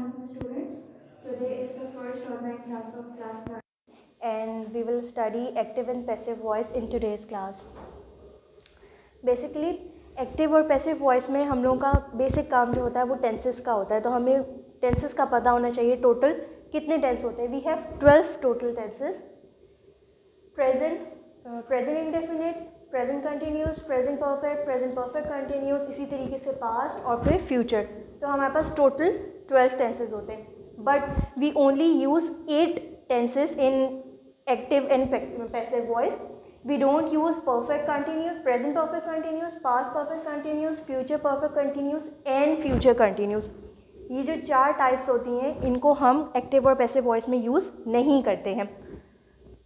Assalamualaikum students. Today is the first online class of class 9 and we will study active and passive voice in today's class. Basically active और passive voice में हम लोगों का basic काम जो होता है वो टेंसेस का होता है, तो हमें टेंसेस का पता होना चाहिए टोटल कितने टेंस होते हैं. We have 12 total tenses. Present indefinite, present continuous, present perfect continuous, इसी तरीके से पास्ट और फिर फ्यूचर. तो हमारे पास टोटल 12 टेंसेस होते हैं, but we only use 8 tenses in active and passive voice. We don't use perfect continuous, present perfect continuous, past perfect continuous, future perfect continuous and future continuous. ये जो 4 types होती हैं इनको हम एक्टिव और passive voice में use नहीं करते हैं.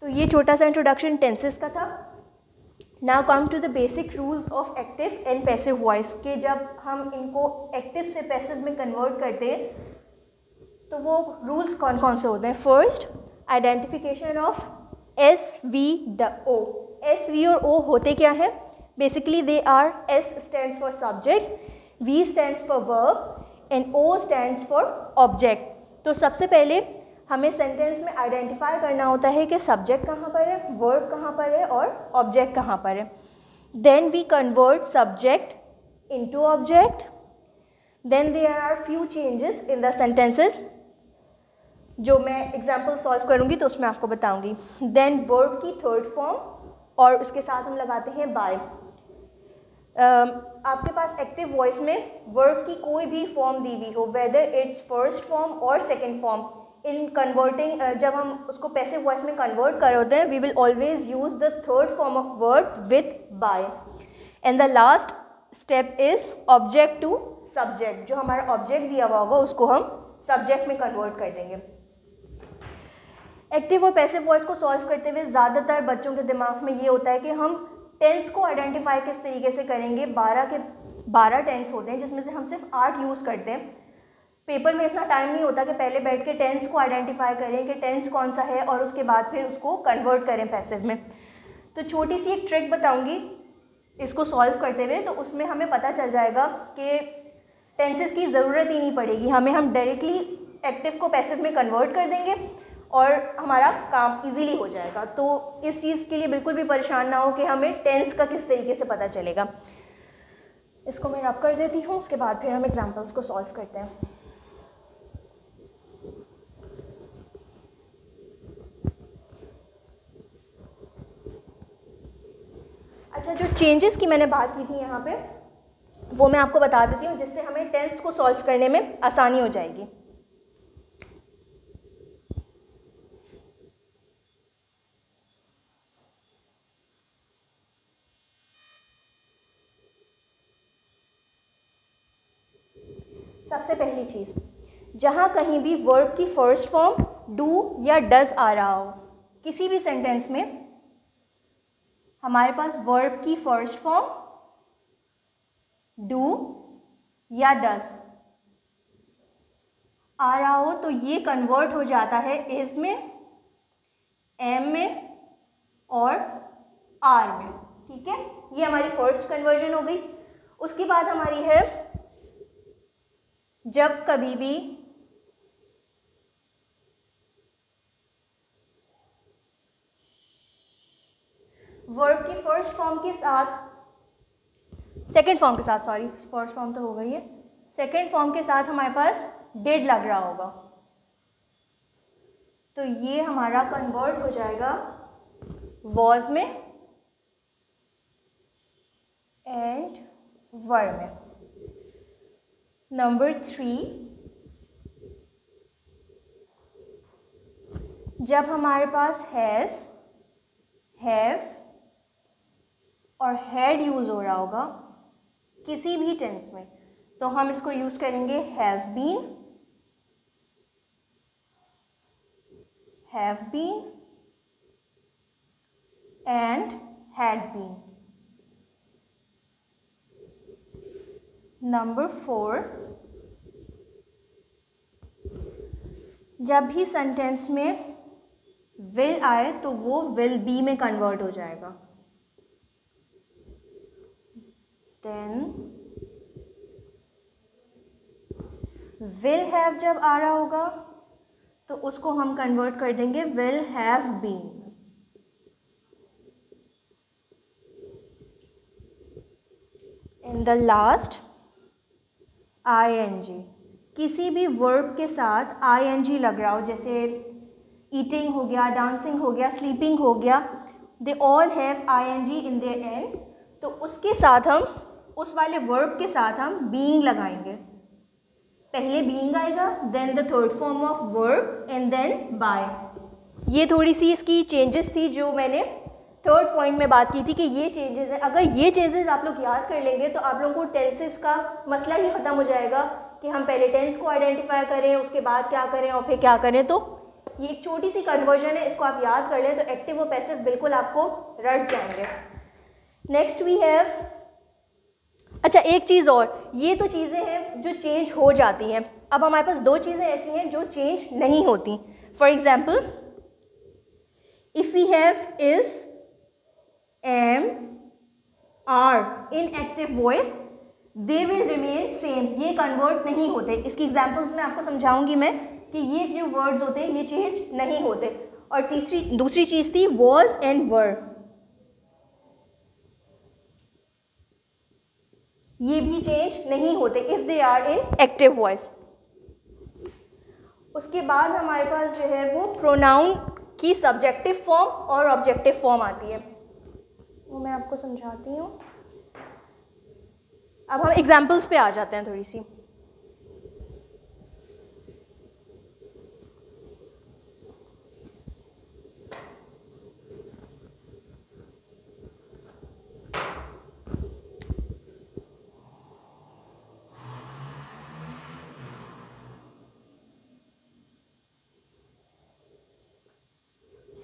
तो ये छोटा सा इंट्रोडक्शन टेंसेस का था. Now come to the basic rules of active and passive voice के जब हम इनको एक्टिव से पैसिव में कन्वर्ट करते हैं तो वो रूल्स कौन कौन से होते हैं. First, identification of SVO. SV और O होते क्या है? Basically they are S stands for subject, V stands for verb and O stands for object. तो सबसे पहले हमें सेंटेंस में आइडेंटिफाई करना होता है कि सब्जेक्ट कहाँ पर है, वर्ब कहाँ पर है और ऑब्जेक्ट कहाँ पर है. Then we convert subject into object. Then there are few changes in the sentences जो मैं एग्जाम्पल सॉल्व करूँगी तो उसमें आपको बताऊँगी. देन वर्ब की थर्ड फॉर्म और उसके साथ हम लगाते हैं बाय. आपके पास एक्टिव वॉइस में वर्ब की कोई भी फॉर्म दी हुई हो, वेदर इट्स फर्स्ट फॉर्म और सेकेंड फॉर्म, इन कन्वर्टिंग जब हम उसको पैसिव वॉइस में कन्वर्ट कर होते हैं we will always use the third form of verb with by. And the last step is object to subject. जो हमारा ऑब्जेक्ट दिया हुआ होगा उसको हम सब्जेक्ट में कन्वर्ट कर देंगे. एक्टिव और पैसिव वॉइस को सॉल्व करते हुए ज़्यादातर बच्चों के दिमाग में ये होता है कि हम टेंस को आइडेंटिफाई किस तरीके से करेंगे. 12 टेंस होते हैं जिसमें से हम सिर्फ 8 यूज़ करते हैं. पेपर में इतना टाइम नहीं होता कि पहले बैठ के टेंस को आइडेंटिफाई करें कि टेंस कौन सा है और उसके बाद फिर उसको कन्वर्ट करें पैसिव में. तो छोटी सी एक ट्रिक बताऊँगी इसको सॉल्व करते हुए, तो उसमें हमें पता चल जाएगा कि टेंसेस की ज़रूरत ही नहीं पड़ेगी हमें. हम डायरेक्टली एक्टिव को पैसिव में कन्वर्ट कर देंगे और हमारा काम इजीली हो जाएगा. तो इस चीज़ के लिए बिल्कुल भी परेशान ना हो कि हमें टेंस का किस तरीके से पता चलेगा. इसको मैं रब कर देती हूँ, उसके बाद फिर हम एग्जांपल्स को सॉल्व करते हैं. अच्छा, जो चेंजेस की मैंने बात की थी यहाँ पे वो मैं आपको बता देती हूँ जिससे हमें टेंस को सॉल्व करने में आसानी हो जाएगी. सबसे पहली चीज़, जहाँ कहीं भी वर्ब की फर्स्ट फॉर्म डू या डज आ रहा हो, किसी भी सेंटेंस में हमारे पास वर्ब की फर्स्ट फॉर्म डू या डज आ रहा हो तो ये कन्वर्ट हो जाता है इज में, एम में और आर में. ठीक है, ये हमारी फर्स्ट कन्वर्जन हो गई. उसके बाद हमारी है जब कभी भी वर्ब की फर्स्ट फॉर्म के साथ, सेकेंड फॉर्म के साथ, सॉरी फर्स्ट फॉर्म तो हो गई है, सेकेंड फॉर्म के साथ हमारे पास डिड लग रहा होगा तो ये हमारा कन्वर्ट हो जाएगा वॉज में एंड वर में. नंबर 3, जब हमारे पास हैज़, हैव और हैड यूज़ हो रहा होगा किसी भी टेंस में तो हम इसको यूज़ करेंगे has been, have been and had been. Number 4, जब भी सेंटेंस में विल आए तो वो विल बी में कन्वर्ट हो जाएगा. देन विल हैव जब आ रहा होगा तो उसको हम कन्वर्ट कर देंगे will have been. In the last ing, किसी भी वर्ब के साथ ing लग रहा हो, जैसे ईटिंग हो गया, डांसिंग हो गया, स्लीपिंग हो गया, they all have ing in their and, तो उसके साथ हम, उस वाले वर्ब के साथ हम बीइंग लगाएंगे। पहले बीइंग आएगा, then the third form of verb and then by. ये थोड़ी सी इसकी चेंजेस थी जो मैंने थर्ड पॉइंट में बात की थी कि ये चेंजेस है। अगर ये चेंजेस आप लोग याद कर लेंगे तो आप लोगों को टेंसेस का मसला ही ख़त्म हो जाएगा कि हम पहले टेंस को आइडेंटिफाई करें, उसके बाद क्या करें और फिर क्या करें। तो ये एक छोटी सी कन्वर्जन है, इसको आप याद कर लें तो एक्टिव और पैसिव बिल्कुल आपको रट जाएंगे। नेक्स्ट वी हैव, अच्छा एक चीज़ और, ये तो चीज़ें हैं जो चेंज हो जाती हैं। अब हमारे पास दो चीज़ें ऐसी हैं जो चेंज नहीं होती। For example, if we have is, am, are in active voice, they will remain same, ये कन्वर्ट नहीं होते। इसकी एग्जाम्पल्स में आपको समझाऊंगी मैं कि ये जो वर्ड्स होते हैं ये चेंज नहीं होते। और दूसरी चीज़ थी वॉज एंड वर, ये भी चेंज नहीं होते if they are in active voice. उसके बाद हमारे पास जो है वो प्रोनाउन की सब्जेक्टिव फॉर्म और ऑब्जेक्टिव फॉर्म आती है, वो मैं आपको समझाती हूँ। अब हम एग्जाम्पल्स पे आ जाते हैं थोड़ी सी।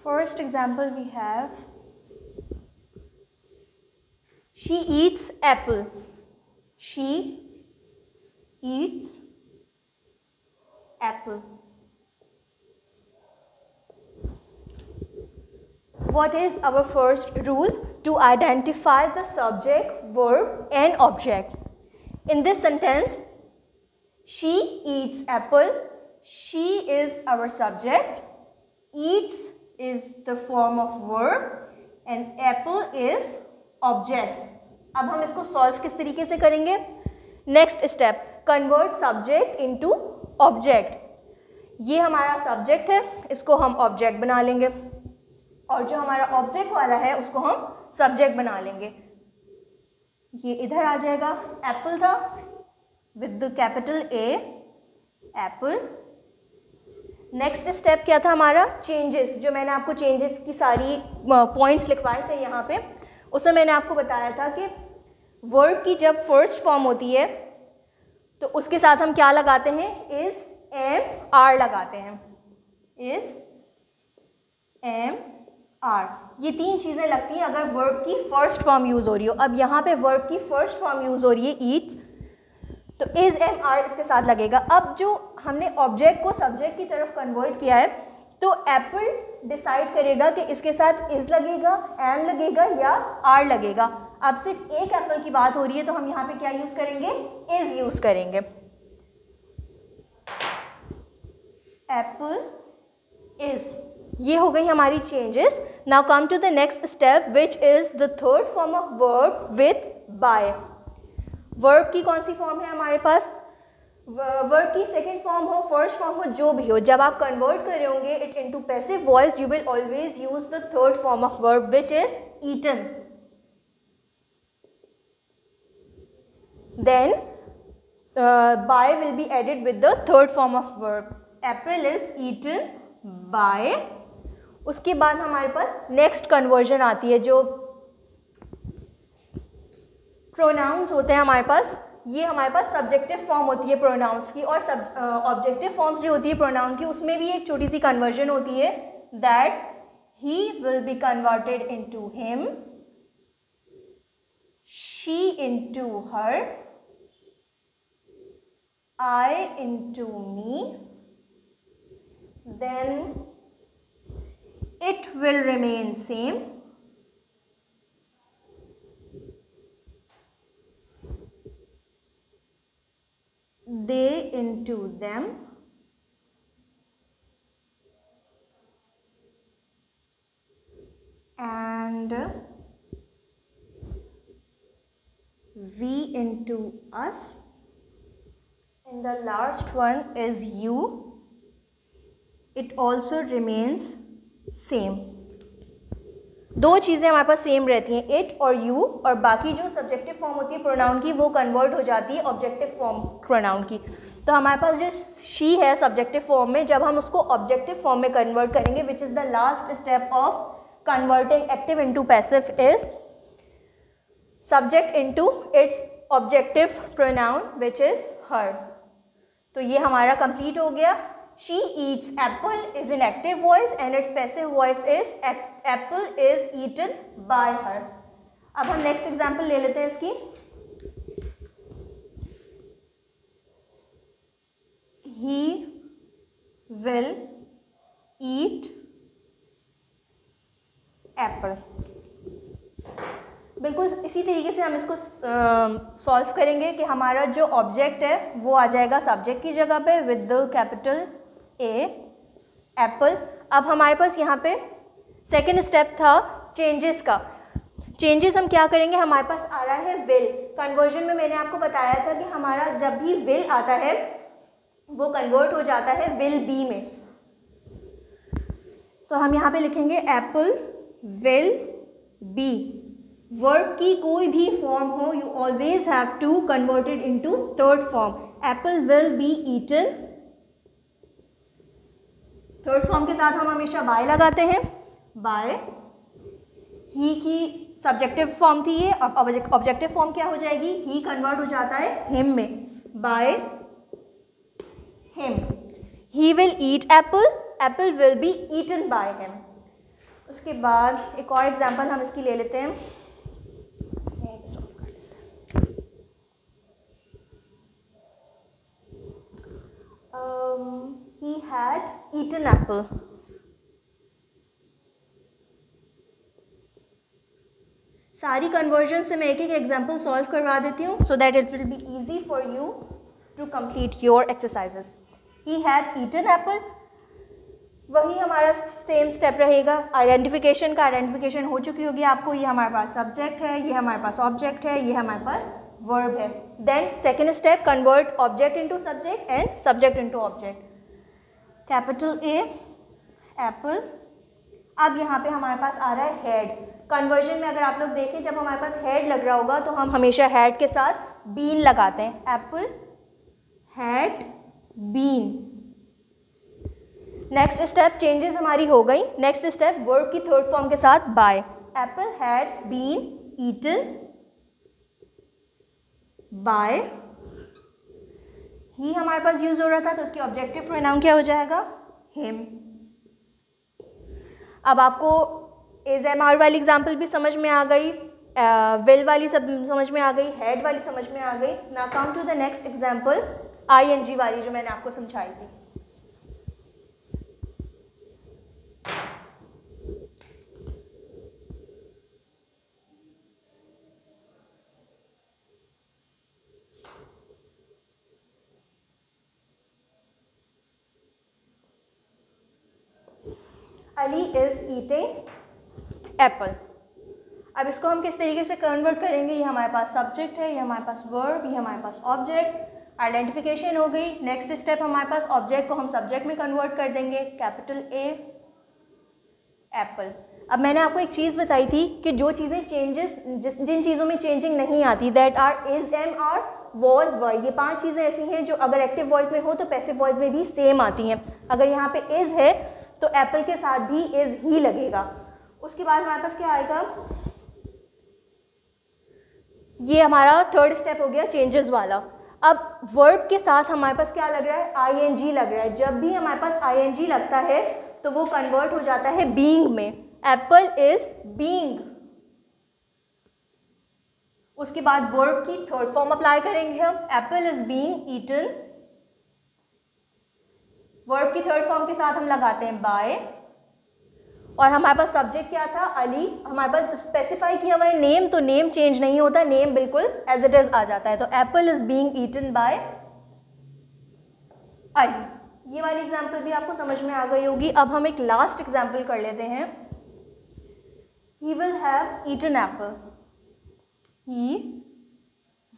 First example we have, she eats apple. She eats apple. What is our first rule? To identify the subject, verb and object. In this sentence, she eats apple. She is our subject. Eats is the form of verb and apple is object. अब हम इसको solve किस तरीके से करेंगे? Next step, convert subject into object. ये हमारा subject है, इसको हम ऑब्जेक्ट बना लेंगे और जो हमारा ऑब्जेक्ट वाला है उसको हम सब्जेक्ट बना लेंगे। ये इधर आ जाएगा, एप्पल था with the capital A, Apple. Next step क्या था हमारा? चेंजेस, जो मैंने आपको चेंजेस की सारी पॉइंट्स लिखवाए थे यहाँ पे, उसमें मैंने आपको बताया था कि वर्ब की जब फर्स्ट फॉर्म होती है तो उसके साथ हम क्या लगाते हैं? इज, एम, आर लगाते हैं। इज, एम, आर, ये तीन चीज़ें लगती हैं अगर वर्ब की फर्स्ट फॉर्म यूज़ हो रही हो। अब यहाँ पे वर्ब की फर्स्ट फॉर्म यूज़ हो रही है ईट्स, तो इज, एम, आर इसके साथ लगेगा। अब जो हमने ऑब्जेक्ट को सब्जेक्ट की तरफ कन्वर्ट किया है तो एप्पल डिसाइड करेगा कि इसके साथ इज लगेगा, एम लगेगा या आर लगेगा। अब सिर्फ एक एप्पल की बात हो रही है तो हम यहाँ पे क्या यूज़ करेंगे? इज यूज़ करेंगे। एप्पल इज, ये हो गई हमारी changes. Now come to the next step which is the third form of verb with by. Verb की कौन सी फॉर्म है हमारे पास? वर्ब की सेकेंड फॉर्म हो, फर्स्ट फॉर्म हो, जो भी हो, जब आप कन्वर्ट कर रहे होंगे it into passive voice, you will always use the third form of verb which is eaten. Then by will be added with the third form of verb. Apple is eaten by. उसके बाद हमारे पास next conversion आती है, जो pronounce होते हैं हमारे पास, ये हमारे पास सब्जेक्टिव फॉर्म होती है प्रोनाउंस की, और ऑब्जेक्टिव फॉर्म्स जो होती है प्रोनाउन की उसमें भी एक छोटी सी कन्वर्जन होती है, that he will be converted into him, she into her, I into me, then it will remain same, they into them, and we into us, and the last one is you, it also remains same. दो चीज़ें हमारे पास same रहती हैं, it और you, और बाकी जो subjective form होती है प्रोनाउन की वो कन्वर्ट हो जाती है ऑब्जेक्टिव फॉर्म प्रोनाउन की. तो हमारे पास जो शी है सब्जेक्टिव फॉर्म में, जब हम उसको ऑब्जेक्टिव फॉर्म में कन्वर्ट करेंगे, विच is the last step of converting active into passive, is subject into its objective pronoun which is her. तो ये हमारा कंप्लीट हो गया. She eats apple is in active voice and its passive voice is apple is eaten by her. अब हम next example ले लेते हैं इसकी. He will eat apple. बिल्कुल इसी तरीके से हम इसको सॉल्व करेंगे कि हमारा जो ऑब्जेक्ट है वो आ जाएगा सब्जेक्ट की जगह पे with the capital A, apple. अब हमारे पास यहाँ पे सेकंड स्टेप था चेंजेस का. चेंजेस हम क्या करेंगे, हमारे पास आ रहा है विल. कन्वर्जन में मैंने आपको बताया था कि हमारा जब भी विल आता है वो कन्वर्ट हो जाता है विल बी में. तो हम यहाँ पे लिखेंगे एप्पल विल बी. वर्ब की कोई भी फॉर्म हो, you always have to convert it into third form. Apple will be eaten. Third form के साथ हम हमेशा बाय लगाते हैं. बाय ही की सब्जेक्टिव फॉर्म थी ये, अब ऑब्जेक्टिव फॉर्म क्या हो जाएगी, ही कन्वर्ट हो जाता है हिम में. By him. He will eat apple, apple will be eaten by him. उसके बाद एक और एग्जांपल हम इसकी ले लेते हैं. He had eaten apple. सारी कन्वर्जन से मैं एक एक एग्जाम्पल सॉल्व करवा देती हूँ so that it will be easy for you to complete your exercises. He had eaten apple, वही हमारा सेम स्टेप रहेगा. आइडेंटिफिकेशन का आइडेंटिफिकेशन हो चुकी होगी आपको. ये हमारे पास सब्जेक्ट है, ये हमारे पास ऑब्जेक्ट है, ये हमारे पास वर्ब है. Then second step convert object into subject and subject into object. Capital A apple. अब यहाँ पे हमारे पास आ रहा है हेड. कन्वर्जन में अगर आप लोग देखें, जब हमारे पास हेड लग रहा होगा तो हम हमेशा हेड के साथ बीन लगाते हैं. Apple had been. Next step changes हमारी हो गई. नेक्स्ट स्टेप वर्ब की थर्ड फॉर्म के साथ by. Apple had been eaten by. ही हमारे पास यूज हो रहा था तो उसकी ऑब्जेक्टिव प्रोनाउन क्या हो जाएगा, हिम. अब आपको इज एम आर वाली एग्जाम्पल भी समझ में आ गई, विल वाली सब समझ में आ गई, हेड वाली समझ में आ गई. Now come to the next example ING वाली जो मैंने आपको समझाई थी. Ali is eating apple. अब इसको हम किस तरीके से कन्वर्ट करेंगे, ये हमारे पास सब्जेक्ट है, ये हमारे पास वर्ब, ये हमारे पास ऑब्जेक्ट. आइडेंटिफिकेशन हो गई. नेक्स्ट स्टेप हमारे पास ऑब्जेक्ट को हम सब्जेक्ट में कन्वर्ट कर देंगे. Capital A apple. अब मैंने आपको एक चीज़ बताई थी कि जो चीज़ें चेंजेस जिन चीज़ों में चेंजिंग नहीं आती, that are is am are was were. ये 5 चीज़ें ऐसी हैं जो अगर एक्टिव वॉइस में हो तो पैसिव वॉइस में भी सेम आती हैं. अगर यहाँ पे इज़ है तो एप्पल के साथ भी इज़ ही लगेगा. उसके बाद हमारे पास क्या आएगा, ये हमारा थर्ड स्टेप हो गया चेंजेस वाला. अब वर्ब के साथ हमारे पास क्या लग रहा है, ING लग रहा है. जब भी हमारे पास ING लगता है तो वो कन्वर्ट हो जाता है बीइंग में. Apple is being. उसके बाद वर्ब की थर्ड फॉर्म अप्लाई करेंगे हम. Apple is being eaten. Verb की थर्ड फॉर्म के साथ हम लगाते हैं बाय. और हमारे पास सब्जेक्ट क्या था, अली. हमारे पास स्पेसिफाई किया हुआ है नेम, तो नेम चेंज नहीं होता, नेम बिल्कुल एज इट इज आ जाता है. तो apple is being eaten by I. ये वाली एग्जाम्पल भी आपको समझ में आ गई होगी। अब हम एक लास्ट एग्जाम्पल कर लेते हैं। He will have eaten apple. He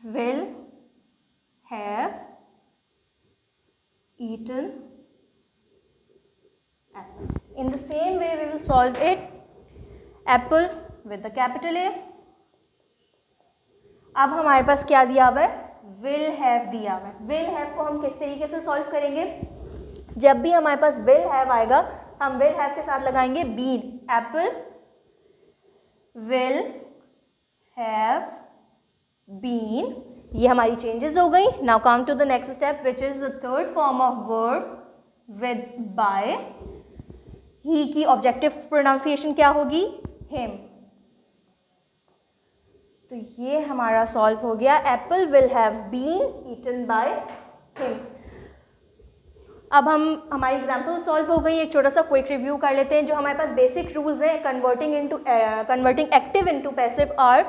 will have eaten apple. In the same way we will solve it. Apple with the capital A. अब हमारे पास क्या दिया हुआ है, will have दिया हुआ है। will have को हम किस तरीके से सॉल्व करेंगे, जब भी हमारे पास will have आएगा हम will have के साथ लगाएंगे been। Apple will have been, ये हमारी चेंजेस हो गई। Now come to the next step which is the third form of verb with by. ही की ऑब्जेक्टिव प्रोनाउंसिएशन क्या होगी, हिम। तो ये हमारा सॉल्व हो गया, apple will have been eaten by him. अब हम हमारी एग्जाम्पल सॉल्व हो गई। एक छोटा सा क्विक रिव्यू कर लेते हैं। जो हमारे पास बेसिक रूल्स हैं converting active into passive are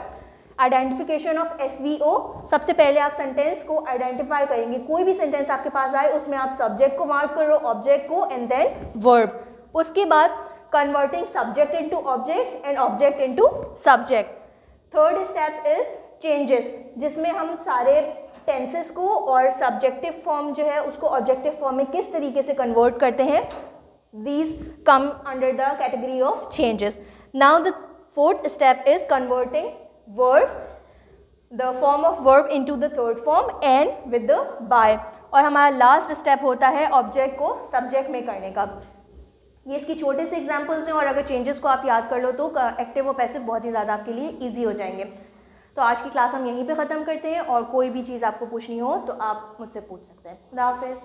identification of SVO। सबसे पहले आप सेंटेंस को आइडेंटिफाई करेंगे। कोई भी सेंटेंस आपके पास आए उसमें आप सब्जेक्ट को मार्क करो, ऑब्जेक्ट को, एंड देन वर्ब। उसके बाद converting subject into object and object into subject. Third step is changes, जिसमें हम सारे टेंसेस को और सब्जेक्टिव फॉर्म जो है उसको ऑब्जेक्टिव फॉर्म में किस तरीके से कन्वर्ट करते हैं। These come under the category of changes. Now the fourth step is converting verb, the form of verb into the third form and with the by। और हमारा लास्ट स्टेप होता है ऑब्जेक्ट को सब्जेक्ट में करने का। ये इसकी छोटे से एग्जांपल्स हैं और अगर चेंजेस को आप याद कर लो तो एक्टिव और पैसिव बहुत ही ज़्यादा आपके लिए इजी हो जाएंगे। तो आज की क्लास हम यहीं पे ख़त्म करते हैं और कोई भी चीज़ आपको पूछनी हो तो आप मुझसे पूछ सकते हैं। खुदा हाफिज़।